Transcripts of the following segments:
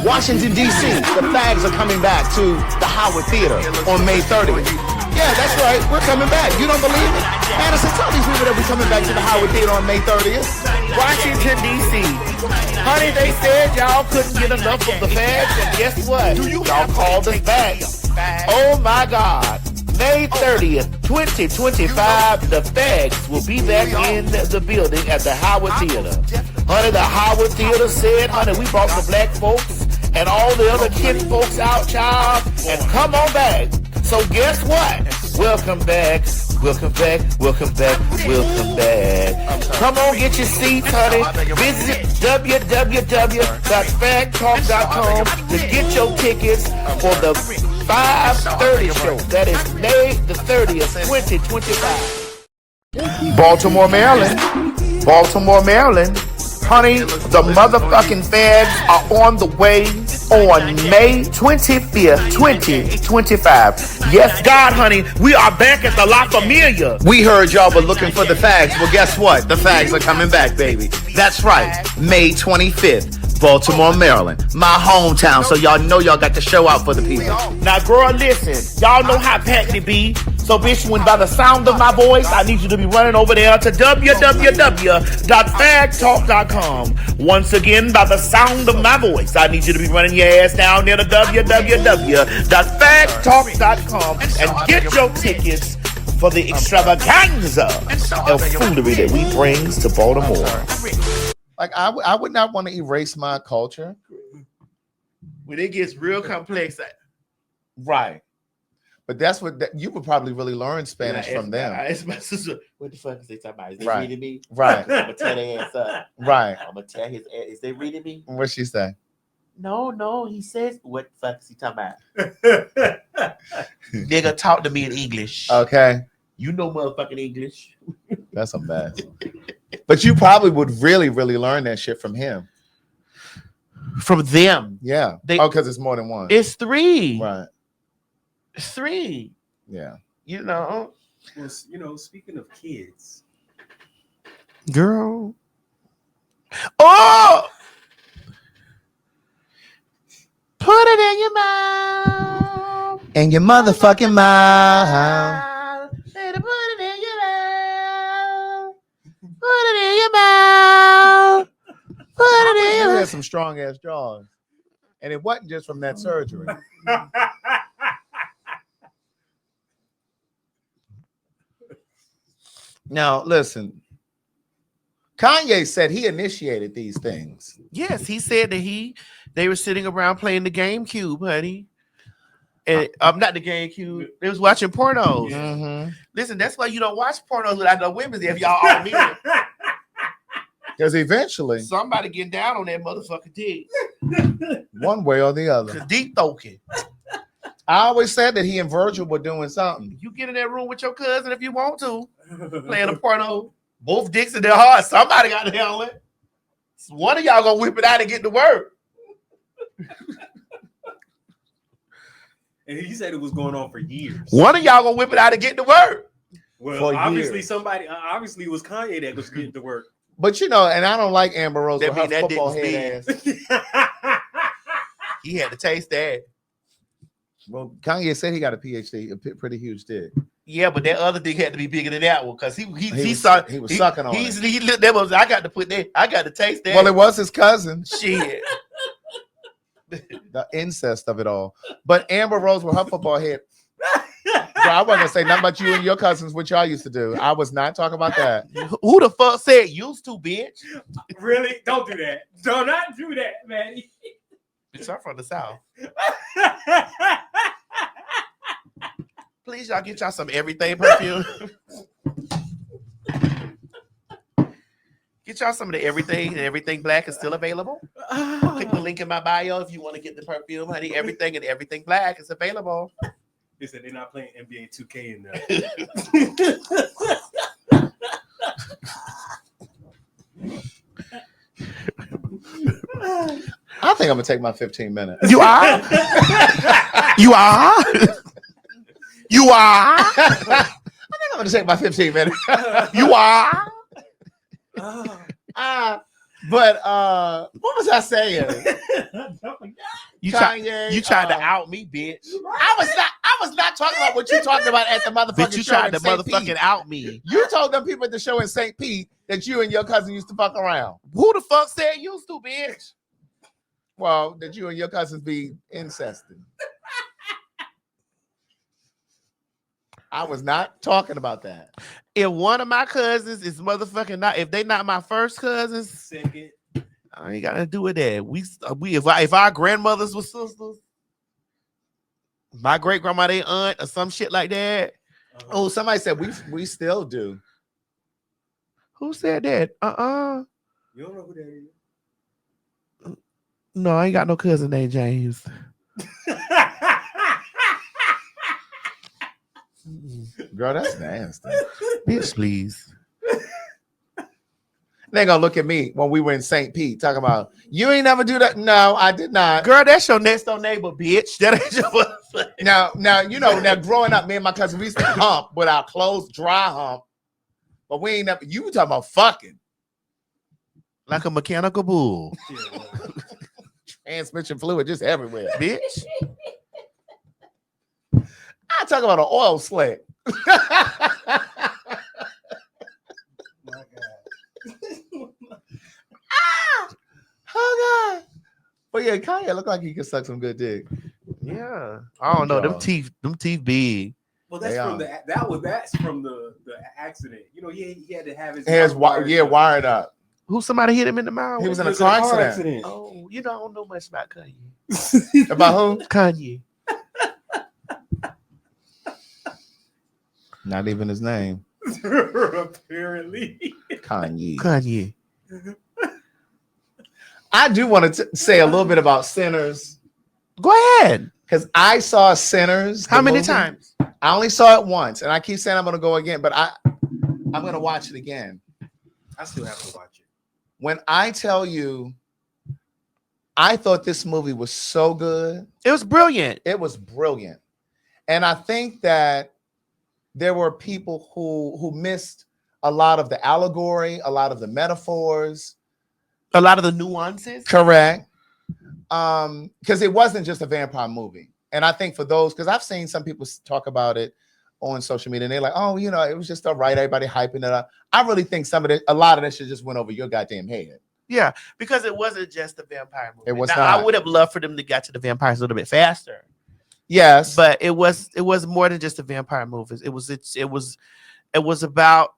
Washington, D.C., the Fags are coming back to the Howard Theater on May 30th. Yeah, that's right. We're coming back. You don't believe it? Madison, tell these people that we're coming back to the Howard Theater on May 30th. Washington, D.C. Honey, they said y'all couldn't get enough of the Fags, and guess what? Y'all called us back. Oh, my God. May 30th, 2025, the Fags will be back in the building at the Howard Theater. Honey, the Howard Theater said, honey, we brought the black folks and all the other kin folks out, child, and come on back. So guess what? Welcome back, welcome back, welcome back, welcome back. Come on, get your seats, honey. Visit www.fagtalk.com to get your tickets for the 5:30 show. That is May the 30th, 2025. Baltimore, Maryland. Baltimore, Maryland. Honey, the motherfucking Fags are on the way on May 25th, 2025. Yes, God, honey, we are back at the La Familia. We heard y'all were looking for the Fags. Well, guess what? The Fags are coming back, baby. That's right. May 25th. Baltimore, Maryland, my hometown, so y'all know y'all got to show out for the people. Now, girl, listen, y'all know how packed it be. So, bitch, when by the sound of my voice, I need you to be running over there to www.fagtalk.com. Once again, by the sound of my voice, I need you to be running your ass down there to www.fagtalk.com and get your tickets for the extravaganza of foolery that we brings to Baltimore. Like, I would not want to erase my culture. When it gets real complex. Right. But that's what you would probably really learn Spanish from them. It's my sister. What the fuck is they talking about? Is they Right. reading me? Right. I'm gonna tear their ass up. Right. I'm gonna tear his ass. Is they reading me? What'd she say? No. He says, what the fuck is he talking about? Nigga, talk to me in English. Okay. You know motherfucking English. That's a mess. But you probably would really, really learn that shit from him. From them. Yeah. Because it's more than one. It's 3. Right. It's 3. Yeah. You know. Well, speaking of kids. Girl. Oh! Put it in your mouth. In your motherfucking mouth. Put it in your mouth. Put it in your mouth. Put it in your You mouth. had some strong ass jaws. And it wasn't just from that surgery. Now, listen. Kanye said he initiated these things. Yes, he said that they were sitting around playing the GameCube, honey. And not the GameCube. They was watching pornos. Mm-hmm. Listen, that's why you don't watch pornos without no women if y'all all meet it. Because eventually, Somebody getting down on that motherfucking dick. one way or the other. Deep thoking. I always said that he and Virgil were doing something. You get in that room with your cousin if you want to, playing a porno. Both dicks in their heart. Somebody got to handle it. One of y'all gonna whip it out and get to work. And he said it was going on for years. One of y'all gonna whip it out and get to work. Well, For obviously years. obviously it was Kanye that was getting to work. But and I don't like Amber Rose That with her mean that football didn't head ass. He had to taste that. Well, Kanye said he got a PhD, a pretty huge dick. Yeah, but that other dick had to be bigger than that one because he was sucking sucking on it. He looked that was I got to put that. I got to taste that. Well, it was his cousin. Shit. The incest of it all. But Amber Rose with her football head. So I wasn't gonna say nothing about you and your cousins, what y'all used to do. I was not talking about that. Who the fuck said used to, bitch? Really? Don't do that. Do not do that, man. Bitch, I'm from the South. Please, y'all get y'all some everything perfume. Get y'all some of the everything, and everything black is still available. Click the link in my bio if you want to get the perfume, honey. Everything and everything black is available. They said they're not playing NBA 2K in there. I think I'm gonna take my 15 minutes. You are? You are? You are? I think I'm gonna take my 15 minutes. You are? But what was I saying? You Kanye, you tried to out me, bitch. I was not talking about what you talked about at the motherfucking Bitch, you show tried in to St. motherfucking Pete. out me. You told them people at the show in St. Pete that you and your cousin used to fuck around. Who the fuck said used to, bitch? Well, that you and your cousins be incested. I was not talking about that. If one of my cousins is motherfucking not, if they not my first cousins, Second. I ain't got to do with that. If our grandmothers were sisters, my great grandma, they aunt or some shit like that. Oh, somebody said we still do. Who said that? You don't know who that is. No, I ain't got no cousin named James. Girl, that's nasty. Bitch, please. They gonna look at me when we were in St. Pete talking about you ain't never do that. No, I did not. Girl, that's your next door neighbor, bitch. That ain't your Now you know now growing up, me and my cousin we used to hump with our clothes dry hump, but we ain't never. You were talking about fucking like a mechanical bull, transmission fluid just everywhere, bitch. I talk about an oil slick. My God. Oh God! But yeah, Kanye look like he can suck some good dick. Yeah, I don't know. Them teeth big. Well, that's They from are. that's from the accident. You know, he had to have his His wired up. wired up. Who somebody hit him in the mouth? He was in He a car accident. Oh, you don't know much about Kanye. About who? Kanye. Not even his name. Apparently. Kanye. I do want to say a little bit about Sinners. Go ahead. Because I saw Sinners. How many movie. times? I only saw it once, and I keep saying I'm going to go again, but I'm going to watch it again. I still have to watch it. When I tell you, I thought this movie was so good. It was brilliant. It was brilliant. And I think that there were people who missed a lot of the allegory, a lot of the metaphors. A lot of the nuances. Correct. Because it wasn't just a vampire movie. And I think for those, because I've seen some people talk about it on social media, and they're like, oh, you know, it was just all right, everybody hyping it up. I really think a lot of that shit just went over your goddamn head. Yeah, because it wasn't just a vampire movie. It was now, not. I would have loved for them to get to the vampires a little bit faster. Yes. But it was more than just a vampire movie. It was about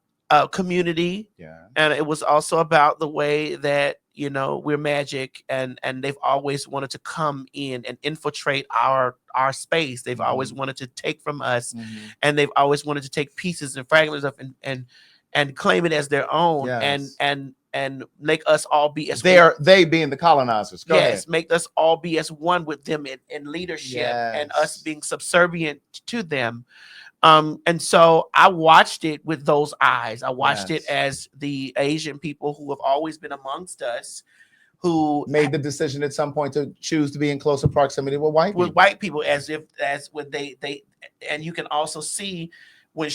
community. Yeah. And it was also about the way that, you know, we're magic and they've always wanted to come in and infiltrate our space. They've always wanted to take from us, and they've always wanted to take pieces and fragments of and claim it as their own. Yes. And make us all be as they being the colonizers. Go ahead. make us all be as one with them in leadership, and us being subservient to them. And so I watched it with those eyes. I watched it as the Asian people who have always been amongst us, who made the decision at some point to choose to be in closer proximity with white people. as when they and you can also see when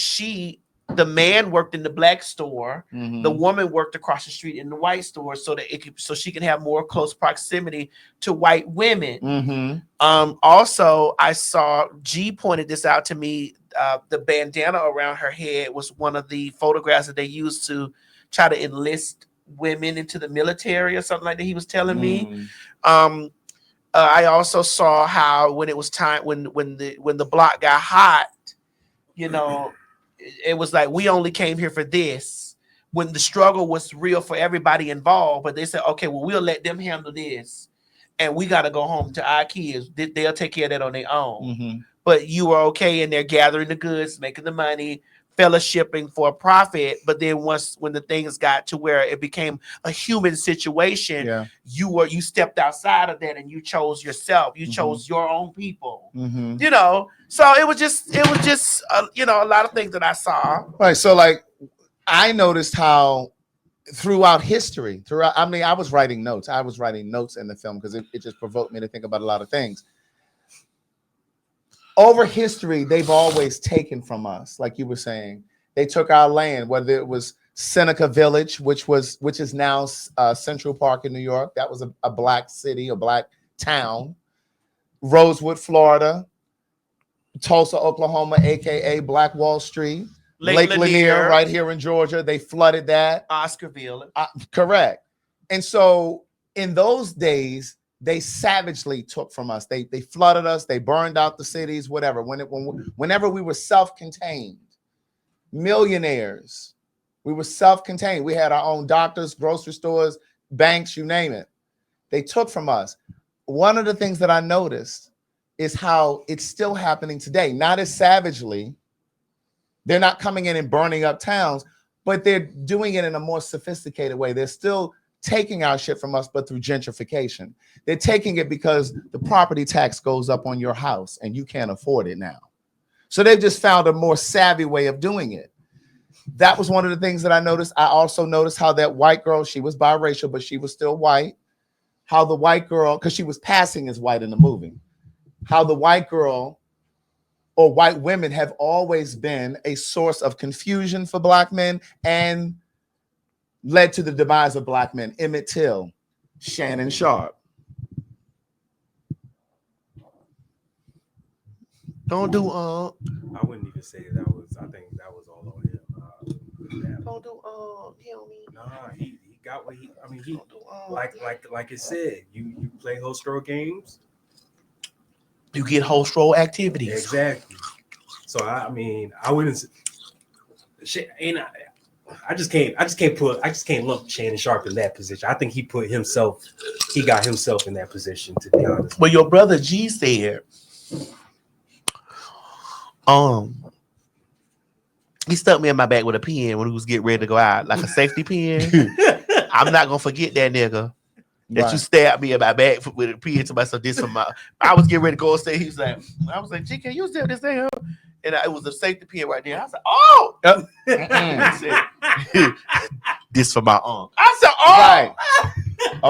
the man worked in the black store, the woman worked across the street in the white store, so that so she can have more close proximity to white women. Also, I saw G pointed this out to me. The bandana around her head was one of the photographs that they used to try to enlist women into the military or something like that. He was telling me. I also saw how when it was time when the block got hot, you know. It was like, we only came here for this, when the struggle was real for everybody involved. But they said, okay, well, we'll let them handle this, and we got to go home to our kids. They'll take care of that on their own. But you were okay in there gathering the goods, making the money, fellowshipping for a profit. But then when the things got to where it became a human situation, you stepped outside of that and you chose yourself. You chose your own people. You know, so it was just you know, a lot of things that I saw. Right. So like I noticed how throughout history, I was writing notes. I was writing notes in the film because it just provoked me to think about a lot of things. Over history, they've always taken from us, like you were saying. They took our land, whether it was Seneca Village, which is now Central Park in New York. That was a black city, a black town. Rosewood, Florida, Tulsa, Oklahoma, aka Black Wall Street, Lake Lanier, right here in Georgia. They flooded that. Oscarville. Correct. And so in those days, they savagely took from us. They flooded us. They burned out the cities, whatever. Whenever we were self-contained, millionaires, we were self-contained. We had our own doctors, grocery stores, banks, you name it. They took from us. One of the things that I noticed is how it's still happening today. Not as savagely. They're not coming in and burning up towns, but they're doing it in a more sophisticated way. They're still taking our shit from us, but through gentrification. They're taking it because the property tax goes up on your house and you can't afford it now. So they've just found a more savvy way of doing it. That was one of the things that I noticed. I also noticed how that white girl, she was biracial, but she was still white. How the white girl, because she was passing as white in the movie, how the white girl or white women have always been a source of confusion for Black men and led to the demise of Black men. Emmett Till, Shannon Sharp. Don't do I wouldn't even say that was. I think that was all on him. don't do Nah, he got what he. I mean, he like it said. You play host roll games. You get host role activities. Exactly. So I mean, I wouldn't. I just can't lump Shannon Sharp in that position. I think he got himself in that position, to be honest. Well, your brother G said, he stuck me in my back with a pen when he was getting ready to go out, like a safety pin. I'm not gonna forget that nigga. That you stabbed me in my back with a pen to myself. This from my. I was getting ready to go and say. He was like, I was like, G, can you still this thing? And it was a safety pin right there. I was like, oh. He said, this for my aunt. I said, oh. Right.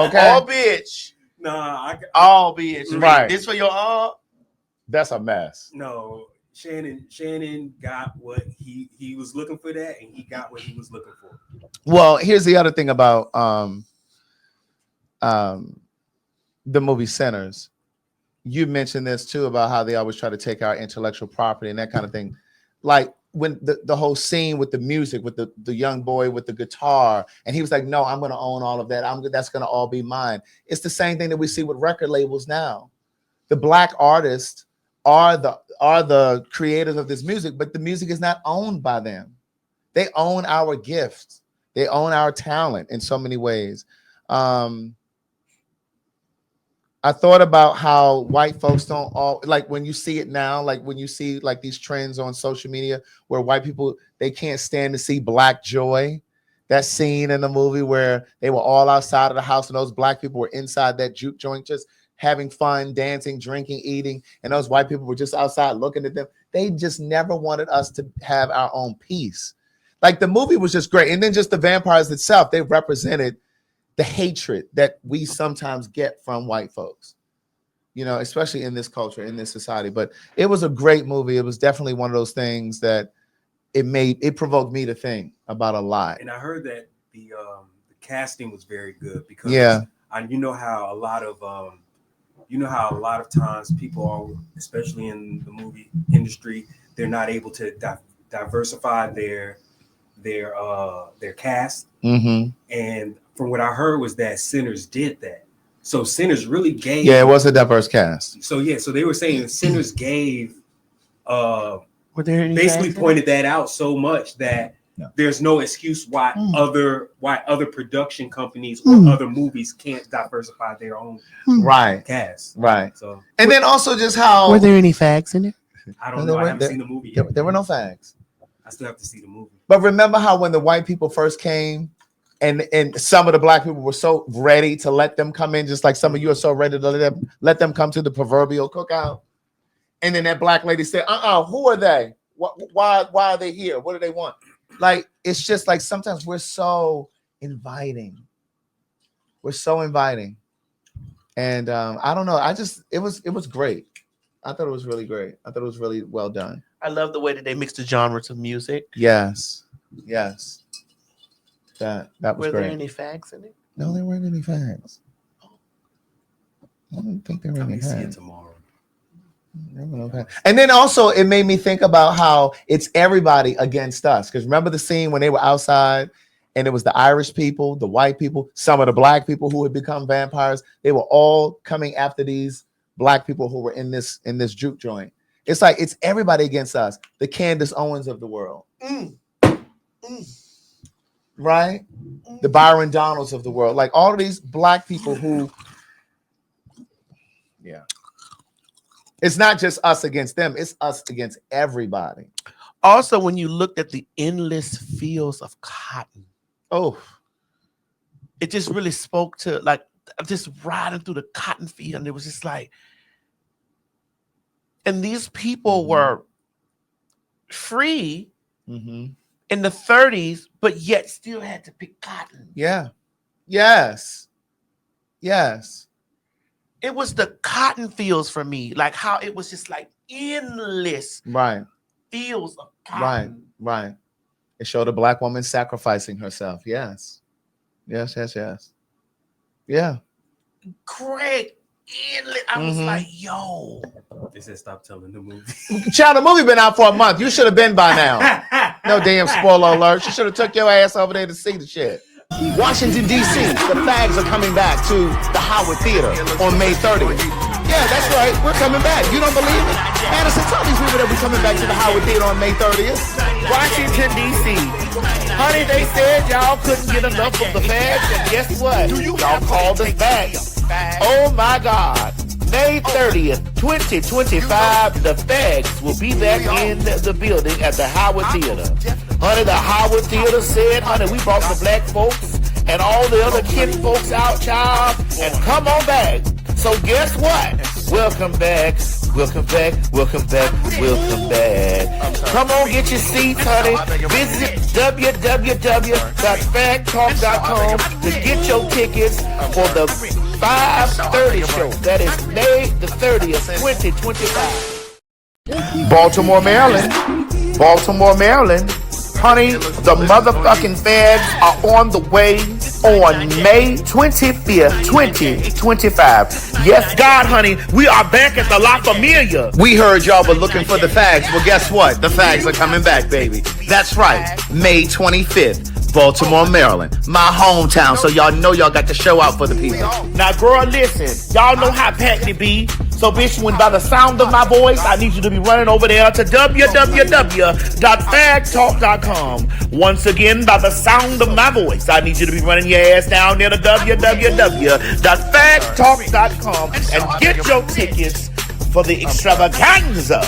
Okay. Oh, bitch. Nah, oh, bitch. Right. This for your aunt. That's a mess. No, Shannon got what he was looking for that, and he got what he was looking for. Well, here's the other thing about the movie Sinners. You mentioned this too about how they always try to take our intellectual property and that kind of thing. Like when the whole scene with the music, with the young boy with the guitar, and he was like, no, I'm going to own all of that. That's going to all be mine. It's the same thing that we see with record labels now. The Black artists are the creators of this music, but the music is not owned by them. They own our gift. They own our talent in so many ways. I thought about how white folks don't all, like when you see it now, like when you see like these trends on social media where white people, they can't stand to see Black joy. That scene in the movie where they were all outside of the house and those Black people were inside that juke joint just having fun, dancing, drinking, eating, and those white people were just outside looking at them. They just never wanted us to have our own peace. Like the movie was just great. And then just the vampires itself, they represented the hatred that we sometimes get from white folks, you know, especially in this culture, in this society. But it was a great movie. It was definitely one of those things that it provoked me to think about a lot. And I heard that the casting was very good because you know how a lot of times people are, especially in the movie industry, they're not able to diversify their cast. Mm-hmm. And from what I heard was that Sinners did that. So Sinners really gave. Yeah, it was a diverse cast. So they were saying Sinners gave. Were there any basically pointed that out so much that there's no excuse why other production companies or other movies can't diversify their own cast. Right. So and then also just how were there any facts in it? I don't know. I haven't seen the movie yet. There were no facts. I still have to see the movie. But remember how when the white people first came and some of the Black people were so ready to let them come in, just like some of you are so ready to let them come to the proverbial cookout. And then that Black lady said, who are they? Why are they here? What do they want? Like, it's just like sometimes we're so inviting. We're so inviting. And I don't know. It was great. I thought it was really great. I thought it was really well done. I love the way that they mixed the genres of music. Yes. That was Were great. there any facts in it? No, there weren't any facts. I don't think there were any See it facts. tomorrow. And then also it made me think about how it's everybody against us. Because remember the scene when they were outside and it was the Irish people, the white people, some of the black people who had become vampires. They were all coming after these black people who were in this juke joint. It's like it's everybody against us. The Candace Owens of the world. Right? The Byron Donalds of the world. Like all of these black people who, yeah. It's not just us against them. It's us against everybody. Also, when you looked at the endless fields of cotton, it just really spoke to like just riding through the cotton field. And it was just like, and these people were free in the 30s, but yet still had to pick cotton. Yeah. Yes. Yes. It was the cotton fields for me, like how it was just like endless fields of cotton. Right. It showed a black woman sacrificing herself. Yes. Yeah. Great. I was like, yo. They said stop telling the movie. Child, the movie been out for a month. You should have been by now. No damn spoiler alert. You should have took your ass over there to see the shit. Washington, D.C., the Fags are coming back to the Howard Theater on May 30th. Yeah, that's right. We're coming back. You don't believe it? Madison, tell these people that we're coming back to the Howard Theater on May 30th. Washington, D.C. Honey, they said y'all couldn't get enough of the Fags, and guess what? Y'all called us back. Oh, my God. May 30th, 2025, the Fags will be back in the building at the Howard Theater. Honey, the Howard Theater said, honey, we brought the black folks and all the other kin folks out, child, and come on back. So guess what? Welcome back. Welcome back. Welcome back. Welcome back. Come on, get your seats, honey. Visit www.fagtalk.com to get your tickets for the 5:30 show. That is May the 30th, 2025. Baltimore, Maryland. Honey, the motherfucking Fags are on the way on May 25th, 2025. Yes, God, honey, we are back at the La Familia. We heard y'all were looking for the Fags. Well, guess what? The Fags are coming back, baby. That's right. May 25th. Baltimore, Maryland, my hometown, so y'all know y'all got to show out for the people. Now, girl, listen, y'all know how packed it be. So, bitch, when by the sound of my voice, I need you to be running over there to www.fagtalk.com. Once again, by the sound of my voice, I need you to be running your ass down there to www.fagtalk.com and get your tickets for the extravaganza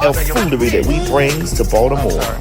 of foolery that we brings to Baltimore.